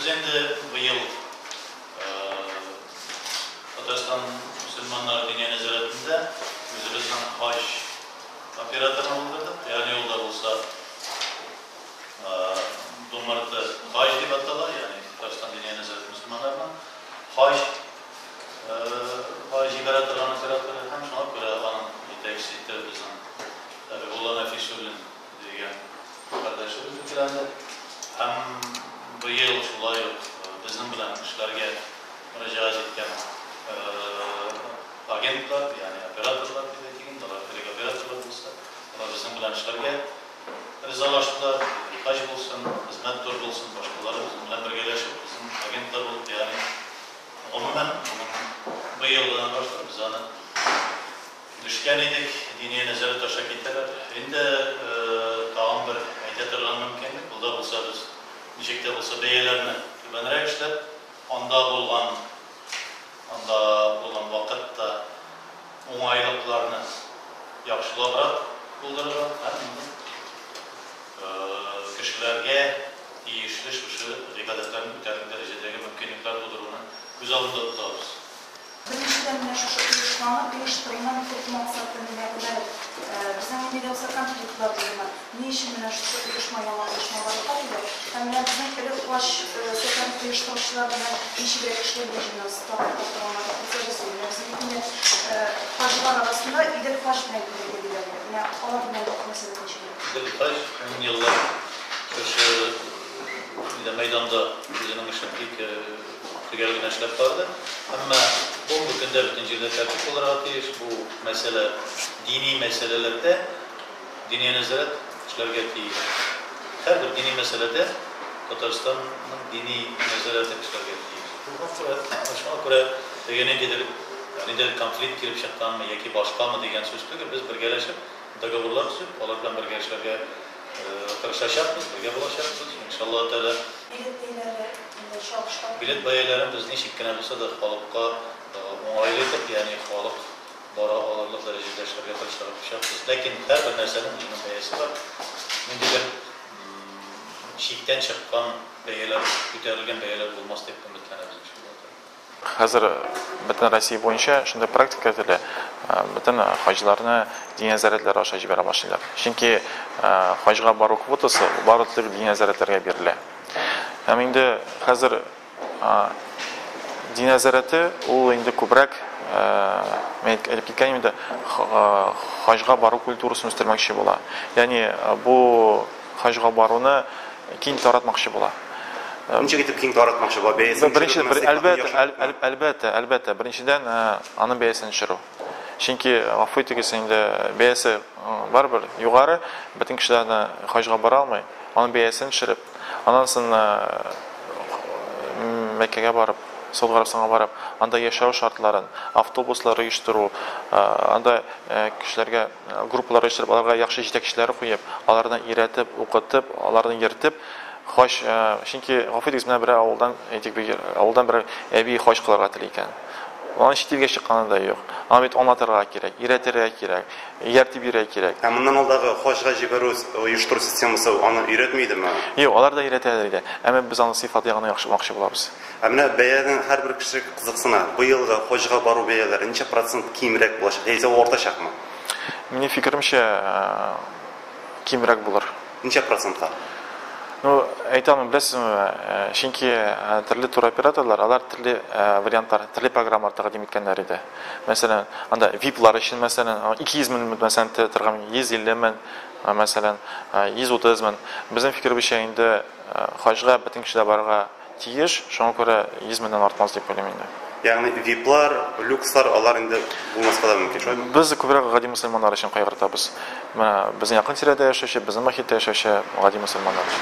Biz endi bu yıl Tatariston Müslümanlar Dini Nezaretinde özümüzün haj operatorunu bulduk. Yani yolda olsa Dummar'da haj diye atalar, yani Tatariston Dini Nezareti Müslümanlarına haj operatorlarının hem şuna göre alanın yeteksizlikleri bizim tabi olan Efisül'ün diyen kardeşlerimiz ülkelerde hem bu yıl şulay bizim bilen işlerge müracaat etken agentler, yani operatörler dediğim gibi operatörler olsa bizim bilen işlerge rızalaştılar, haj olsun, hizmetler olsun, başkaları bizimle birleşip bizim agentler olup yani umumen bu yıldan başlar biz onu düşken idik, dini nezaret aşağı gittiler. Şimdi tamam bir ayetlerden mümkünlük, bu da olsa biz nişekte olsa beylerine güvenerek işlep, onda bulan vakitte onaylıklarını yaxşılarak buldururlar. Kişilerge işli şu ibadetlerin müteahhit derecedeki mümkünlükler bulduğunu göz alında tutarız. Birinçiden şu uyuşmanı uyuşturmanın tek maksatını ne kadar bizim videosa konfliktler bulunma. Ne işin şu uyuşma yalanlaşmaları kalıyor. Hem de bizim böyle ulaş sefer uyuşturmuşlarla işi bırakışları geçiniyoruz. Tabii oturanlar güzel söylüyor. Bizim yine hacılar arasında ileri hac mevkili geliyor. Yani olabilen mesele geçiniyor. İleri hac yıllar şu meydanda bizim işlettik gelgin işlep vardı. Ama bu bugünde bitinciyle tertip olarak atıyoruz. Bu mesele, dini meselelerde dini nezaret işlerge değil. Her bir dini meselede Tataristan'ın dini nezareti işlerge değil. Aşağı yukarı yani konflikt girip çıkan mı, yeki başka mı diyen sözlüğü biz birleşip doговорlar tutup, onlarla birlikte işlerge karşılaşacağız, birlikte bulaşacağız. İnşallah Teala bilet bayilerin biz ne şeklinde olsa da halkka onaylıdır, yani halk bara alırlık derecede işlerge karşılaşacağız. Lakin her bir nesnenin içinin bayisi var. Şimdi bir şekten çıkan bayiler, göterilgen bayiler olmaz deyip ümitleniriz inşallah. Hazır bütün Россия boyunca şimdi praktika edildi. Bütün hacılarını dini nezaretleri aşağı jibere başlayırlar. Çünkü hacıga baru kvotası barıtlı dini nezaretlerine berildi. Hem indi hazır dini nezareti o indi kubrak elip gitken indi hacıga baru kulturasını üstürmekçi bola. Yani bu hacıga barunu keyin taratmakçı bola. Ничего гитеп киң таратмакчы була. Әлбәттә. Беренчедән аның бәясен төшерү. Чөнки гафу итегез инде бәясе барыбер югары, бөтен кешеләрне хаҗга бара алмый, аның бәясен төшереп, аннан соң Мәккәгә барып, Сауд Арабистанга барып, анда яшәү шартларын, автобуслар оештыру, анда кешеләргә группалар оештырып, аларга яхшы җитәкчеләр куеп, аларны өйрәтеп, укытып, аларны йөртеп Xoş, çünkü Hafid менә бер авылдан бер әби хаҗ кылырга тели икән. Аны чит чыкканы да юк. Аны бит аңлатырга кирәк, өйрәтергә кирәк, яртып бирергә кирәк. Һәм моннан алдагы хаҗга җибәрү оештыру системасы аны өйрәтмәйдеме? Юк, алар да өйрәтәләр иде. Әмма без аны сыйфаты ягына яхшымакчы булабыз. Менә бәянең һәрбер кеше кызыксына. Бу елгы хаҗга бару бәяләре ничә процент кимрәк булачак? Яисә ортачакмы? Минем фикеремчә кимрәк булыр. Ничә процентка? Әйтәм, беләсезме, чөнки төрле туроператорлар, алар төрле вариантлар, төрле программалар тәкъдим иткәннәр иде. Мәсәлән, анда VIP-лар өчен мәсәлән 200 мең мәсәлән торган 150 мең, мәсәлән 130 мең. Безнең фикеребезчә инде хаҗга бөтен кешеләр барырга тиеш, шуңа күрә 100 меңнән артмас дип уйлыйм инде. Ягъни VIP-лар, люкслар алар инде булмаска да мөмкин, шулаймы? Без күбрәк гади мөселманнар өчен кайгыртабыз. Менә безнең якын тирәдә яшәүче, безнең мөхиттә яшәүче гади мөселманнар өчен.